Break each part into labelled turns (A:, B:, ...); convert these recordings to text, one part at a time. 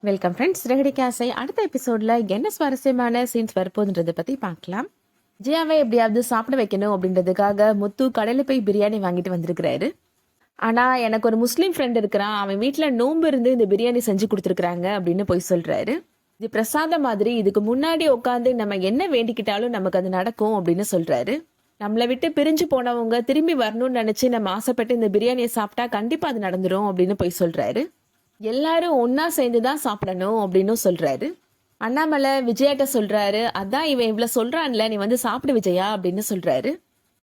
A: Welcome friends. ரெகடி கேஸை அடுத்த எபிசோட்ல என்ன சுவாரஸ்யமான சீன்ஸ் வரப்போகுதுன்றதை பத்தி பார்க்கலாம். ஜியாவை எப்படியாவது சாப்பிட வைக்கணும் அப்படின்றதுக்காக முத்து கடையில் போய் பிரியாணி வாங்கிட்டு வந்திருக்கிறாரு. ஆனா எனக்கு ஒரு முஸ்லீம் ஃப்ரெண்ட் இருக்கிறான், அவன் வீட்டில் நோன்பு இருந்து இந்த பிரியாணி செஞ்சு கொடுத்துருக்குறாங்க அப்படின்னு போய் சொல்றாரு. இது பிரசாதம் மாதிரி, இதுக்கு முன்னாடி உட்காந்து நம்ம என்ன வேண்டிக்கிட்டாலும் நமக்கு அது நடக்கும் அப்படின்னு சொல்றாரு. நம்மளை விட்டு பிரிஞ்சு போனவங்க திரும்பி வரணும்னு நினைச்சு நம்ம ஆசைப்பட்டு இந்த பிரியாணியை சாப்பிட்டா கண்டிப்பா அது நடந்துரும் அப்படின்னு போய் சொல்றாரு. எல்லாரும் ஒன்னா சேர்ந்துதான் சாப்பிடணும் அப்படின்னு சொல்றாரு. அண்ணாமலை விஜயாட்ட சொல்றாரு, அதான் இவன் இவ்வளவு சொல்றான்ல, நீ வந்து சாப்பிடு விஜயா அப்படின்னு சொல்றாரு.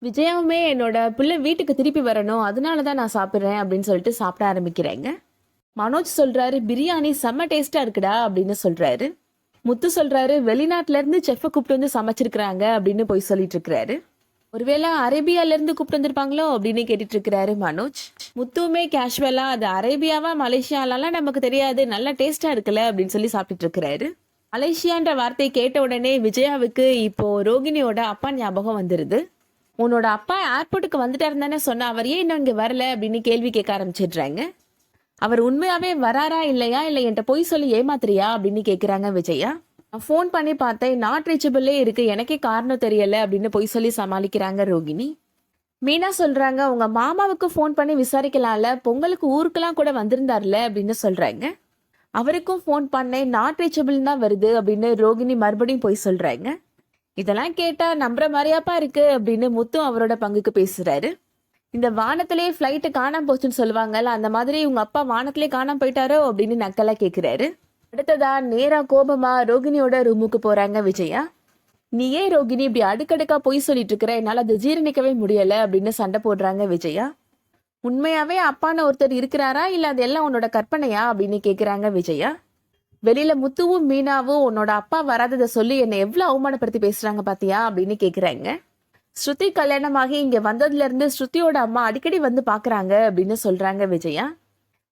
A: விஜயாவுமே என்னோட பிள்ளை வீட்டுக்கு திருப்பி வரணும், அதனாலதான் நான் சாப்பிட்றேன் அப்படின்னு சொல்லிட்டு சாப்பிட ஆரம்பிக்கிறேங்க. மனோஜ் சொல்றாரு, பிரியாணி செம்ம டேஸ்டா இருக்குடா அப்படின்னு சொல்றாரு. முத்து சொல்றாரு, வெளிநாட்டுல இருந்து செஃப்பை கூப்பிட்டு வந்து சமைச்சிருக்கிறாங்க அப்படின்னு போய் சொல்லிட்டு இருக்கிறாரு. ஒருவேளை அரேபியால இருந்து கூப்பிட்டு வந்திருப்பாங்களோ அப்படின்னு கேட்டுட்டு இருக்கிறாரு மனோஜ். முத்துவுமே கேஷுவலா, அது அரேபியாவா மலேசியாலாம் நமக்கு தெரியாது, நல்லா டேஸ்டா இருக்குல்ல அப்படின்னு சொல்லி சாப்பிட்டுட்டு இருக்கிறாரு. மலேசியான்ற வார்த்தையை கேட்ட உடனே விஜயாவுக்கு இப்போ ரோகிணியோட அப்பா ஞாபகம் வந்துருது. உன்னோட அப்பா ஏர்போர்ட்டுக்கு வந்துட்டாருன்னு தானே சொன்ன, அவர் ஏன் இன்னும் இங்க வரல அப்படின்னு கேள்வி கேட்க ஆரம்பிச்சிடுறாங்க. அவர் உண்மையாவே வராரா இல்லையா, இல்லை என்கிட்ட பொய் சொல்லி ஏமாத்துறியா அப்படின்னு கேட்குறாங்க விஜயா. நான் ஃபோன் பண்ணி பார்த்தேன், நாட் ரீச்சபிளே இருக்கு, எனக்கே காரணம் தெரியல அப்படின்னு பொய் சொல்லி சமாளிக்கிறாங்க ரோகிணி. மீனா சொல்றாங்க, உங்க மாமாவுக்கு ஃபோன் பண்ணி விசாரிக்கலாம்ல, பொங்கலுக்கு ஊருக்கெல்லாம் கூட வந்திருந்தார்ல அப்படின்னு சொல்றாங்க. அவருக்கும் ஃபோன் பண்ணேன், நாட் ரீச்சபிள் தான் வருது அப்படின்னு ரோகிணி மறுபடியும் பொய் சொல்றாங்க. இதெல்லாம் கேட்டா நம்புற மாதிரியாப்பா இருக்கு அப்படின்னு முத்து அவரோட பங்குக்கு பேசுறாரு. இந்த வானத்திலேயே ஃப்ளைட்டு காணாம போச்சுன்னு சொல்லுவாங்கல்ல, அந்த மாதிரி உங்க அப்பா வானத்திலே காணாம போயிட்டாரோ அப்படின்னு நக்கலா கேட்கிறாரு. அடுத்ததா நேரா கோபமா ரோகிணியோட ரூமுக்கு போறாங்க விஜயா. நீ ஏன் ரோகிணி இப்படி அடுக்கடுக்கா பொய் சொல்லிட்டு இருக்கிற, என்னால அது ஜீரணிக்கவே முடியல அப்படின்னு சண்டை போடுறாங்க விஜயா. உண்மையாவே அப்பான்னு ஒருத்தர் இருக்கிறாரா, இல்ல அதெல்லாம் உன்னோட கற்பனையா அப்படின்னு கேக்குறாங்க விஜயா. வெளியில முத்துவும் மீனாவும் உன்னோட அப்பா வராததை சொல்லி என்னை எவ்வளவு அவமானப்படுத்தி பேசுறாங்க பாத்தியா அப்படின்னு கேக்குறாங்க. ஸ்ருதி கல்யாணமாகி இங்க வந்ததுல இருந்து ஸ்ருதியோட அம்மா அடிக்கடி வந்து பாக்குறாங்க அப்படின்னு சொல்றாங்க விஜயா.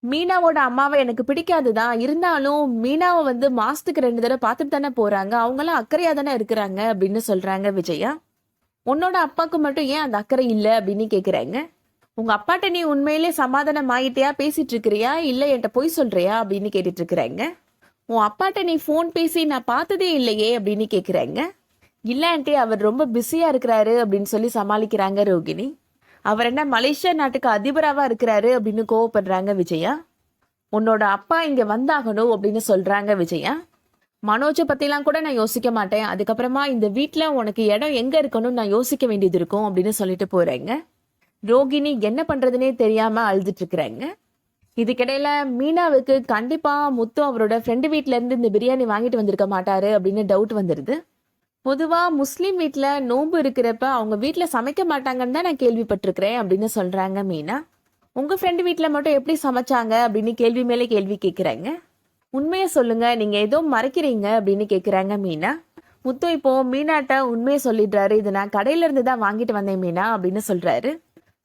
A: மீனாவோட அம்மாவை எனக்கு பிடிக்காதுதான், இருந்தாலும் மீனாவை வந்து மாசத்துக்கு 2 தடவை பார்த்துட்டு தானே போறாங்க, அவங்களாம் அக்கறையா தானே இருக்கிறாங்க அப்படின்னு சொல்றாங்க விஜயா. உன்னோட அப்பாவுக்கு மட்டும் ஏன் அந்த அக்கறை இல்லை அப்படின்னு கேக்குறாங்க. உங்க அப்பாட்ட நீ உண்மையிலே சமாதானம் ஆகிட்டியா, பேசிட்டு இருக்கிறியா, இல்ல என்கிட்ட பொய் சொல்றியா அப்படின்னு கேட்டுட்டு இருக்கிறாங்க. உன் அப்பாட்ட நீ ஃபோன் பேசி நான் பார்த்ததே இல்லையே அப்படின்னு கேக்குறாங்க. இல்லான்ட்டி அவர் ரொம்ப பிஸியா இருக்கிறாரு அப்படின்னு சொல்லி சமாளிக்கிறாங்க ரோகிணி. அவர் என்ன மலேசியா நாட்டுக்கு அதிபராவா இருக்கிறாரு அப்படின்னு கோவப்படுறாங்க விஜயா. உன்னோட அப்பா இங்க வந்தாகணும் அப்படின்னு சொல்றாங்க விஜயா. மனோஜை பத்திலாம் கூட நான் யோசிக்க மாட்டேன், அதுக்கப்புறமா இந்த வீட்டுல உனக்கு இடம் எங்க இருக்கணும்னு நான் யோசிக்க வேண்டியது இருக்கும் அப்படின்னு சொல்லிட்டு போறேங்க. ரோகிணி என்ன பண்றதுன்னே தெரியாம அழுதுட்டு இருக்கிறாங்க. இதுக்கிடையில மீனாவுக்கு கண்டிப்பா முத்து அவரோட ஃப்ரெண்டு வீட்டுல இருந்து இந்த பிரியாணி வாங்கிட்டு வந்திருக்க மாட்டாரு அப்படின்னு டவுட் வந்துருது. பொதுவா முஸ்லீம் வீட்டுல நோன்பு இருக்கிறப்ப அவங்க வீட்டுல சமைக்க மாட்டாங்கன்னு தான் நான் கேள்விப்பட்டிருக்கிறேன் அப்படின்னு சொல்றாங்க மீனா. உங்க ஃப்ரெண்டு வீட்டுல மட்டும் எப்படி சமைச்சாங்க அப்படின்னு கேள்வி மேலே கேள்வி கேட்குறாங்க. உண்மையை சொல்லுங்க, நீங்க ஏதோ மறைக்கிறீங்க அப்படின்னு கேட்குறாங்க மீனா. முத்து இப்போ மீனாட்ட உண்மையை சொல்லிடுறாரு, இது நான் கடையில இருந்து தான் வாங்கிட்டு வந்தேன் மீனா அப்படின்னு சொல்றாரு.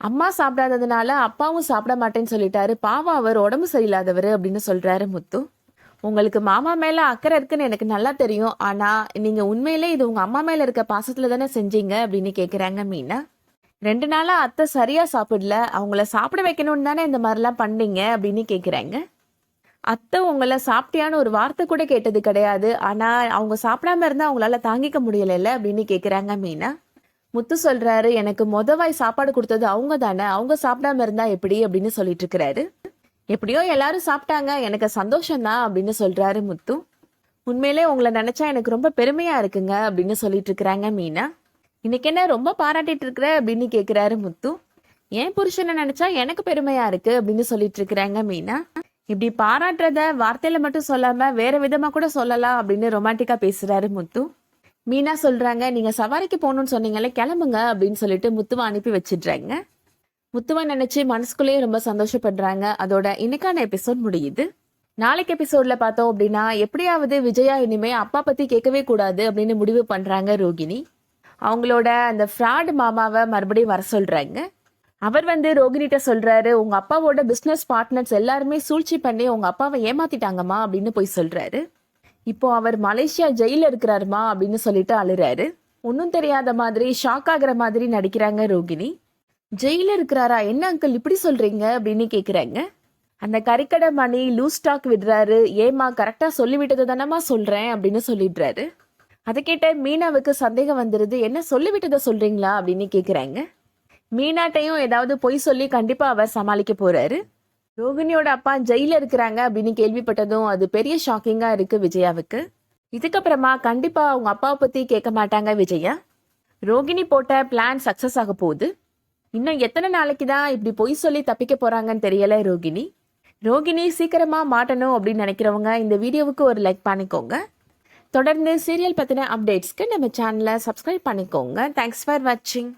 A: அம்மா சாப்பிடாததுனால அப்பாவும் சாப்பிட மாட்டேன்னு சொல்லிட்டாரு, பாவம் அவர் உடம்பு சரியில்லாதவர் அப்படின்னு சொல்றாரு முத்து. உங்களுக்கு மாமா மேல அக்கறை இருக்குன்னு எனக்கு நல்லா தெரியும், ஆனா நீங்க உண்மையிலே இது உங்க அம்மா மேல இருக்க பாசத்துல தானே செஞ்சீங்க அப்படின்னு கேக்குறாங்க மீனா. 2 நாளா அத்தை சரியா சாப்பிடல, அவங்கள சாப்பிட வைக்கணும்னு தானே இந்த மாதிரிலாம் பண்ணீங்க அப்படின்னு கேக்குறாங்க. அத்தை உங்களை சாப்பிட்டியான்னு ஒரு வார்த்தை கூட கேட்டது கிடையாது, ஆனா அவங்க சாப்பிடாம இருந்தா அவங்களால தாங்கிக்க முடியல அப்படின்னு கேக்குறாங்க மீனா. முத்து சொல்றாரு, எனக்கு மொதவாய் சாப்பாடு கொடுத்தது அவங்க தானே, அவங்க சாப்பிடாம இருந்தா எப்படி அப்படின்னு சொல்லிட்டு இருக்கிறாரு. எப்படியோ எல்லாரும் சாப்பிட்டாங்க, எனக்கு சந்தோஷம்தான் அப்படின்னு சொல்றாரு முத்து. உண்மையிலே உங்களை நினைச்சா எனக்கு ரொம்ப பெருமையா இருக்குங்க அப்படின்னு சொல்லிட்டு இருக்கிறாங்க மீனா. இன்னைக்கு என்ன ரொம்ப பாராட்டிட்டு இருக்கிற அப்படின்னு கேக்குறாரு முத்து. ஏன் புருஷனை நினைச்சா எனக்கு பெருமையா இருக்கு அப்படின்னு சொல்லிட்டு இருக்கிறாங்க மீனா. இப்படி பாராட்டுறத வார்த்தையில மட்டும் சொல்லாம வேற விதமா கூட சொல்லலாம் அப்படின்னு ரொமான்டிக்கா பேசுறாரு முத்து. மீனா சொல்றாங்க, நீங்க சவாரிக்கு போகணும்னு சொன்னீங்களே, கிளம்புங்க அப்படின்னு சொல்லிட்டு முத்துவை அனுப்பி வச்சிடுறாங்க. முத்துவை நினைச்சு மனசுக்குள்ளேயே ரொம்ப சந்தோஷப்படுறாங்க. அதோட இன்னைக்கான எபிசோட் முடியுது. நாளைக்கு எபிசோட்ல பார்த்தோம் அப்படின்னா, எப்படியாவது விஜயா இனிமே அப்பா பத்தி கேட்கவே கூடாது அப்படின்னு முடிவு பண்றாங்க ரோகிணி. அவங்களோட அந்த ஃப்ராட் மாமாவை மறுபடியும் வர சொல்றாங்க. அவர் வந்து ரோகிணிட்ட சொல்றாரு, உங்க அப்பாவோட பிசினஸ் பார்ட்னர்ஸ் எல்லாருமே சூழ்ச்சி பண்ணி உங்க அப்பாவை ஏமாத்திட்டாங்கம்மா அப்படின்னு போய் சொல்றாரு. இப்போ அவர் மலேசியா ஜெயில இருக்கிறாருமா அப்படின்னு சொல்லிட்டு அழுறாரு. ஒன்னும் தெரியாத மாதிரி ஷாக் ஆகுற மாதிரி நடிக்கிறாங்க ரோகிணி. ஜெயில இருக்கிறாரா, என்ன அங்கிள் இப்படி சொல்றீங்க அப்படின்னு கேக்குறாங்க. அந்த கறிக்கடை மணி லூஸ் ஸ்டாக் விடுறாரு. ஏமா கரெக்டா சொல்லிவிட்டது தானமா சொல்றேன் அப்படின்னு சொல்லிடுறாரு. அதை கேட்ட மீனாவுக்கு சந்தேகம் வந்துருது. என்ன சொல்லிவிட்டதை சொல்றீங்களா அப்படின்னு கேக்குறாங்க. மீனாட்டையும் ஏதாவது பொய் சொல்லி கண்டிப்பா அவர் சமாளிக்க போறாரு. ரோகிணியோட அப்பா ஜெயில இருக்கிறாங்க அப்படின்னு கேள்விப்பட்டதும் அது பெரிய ஷாக்கிங்கா இருக்கு விஜயாவுக்கு. இதுக்கப்புறமா கண்டிப்பா அவங்க அப்பாவை பத்தி கேட்க மாட்டாங்க விஜயா. ரோகிணி போட்ட பிளான் சக்சஸ் ஆக போகுது. இன்னும் எத்தனை நாளைக்கு தான் இப்படி பொய் சொல்லி தப்பிக்க போறாங்கன்னு தெரியல ரோகிணி. ரோகிணி சீக்கிரமா மாட்டணும் அப்படின்னு நினைக்கிறவங்க இந்த வீடியோவுக்கு ஒரு லைக் பண்ணிக்கோங்க. தொடர்ந்து சீரியல் பத்தின அப்டேட்ஸ்க்கு நம்ம சேனலை சப்ஸ்கிரைப் பண்ணிக்கோங்க. தேங்க்ஸ் ஃபார் வாட்சிங்.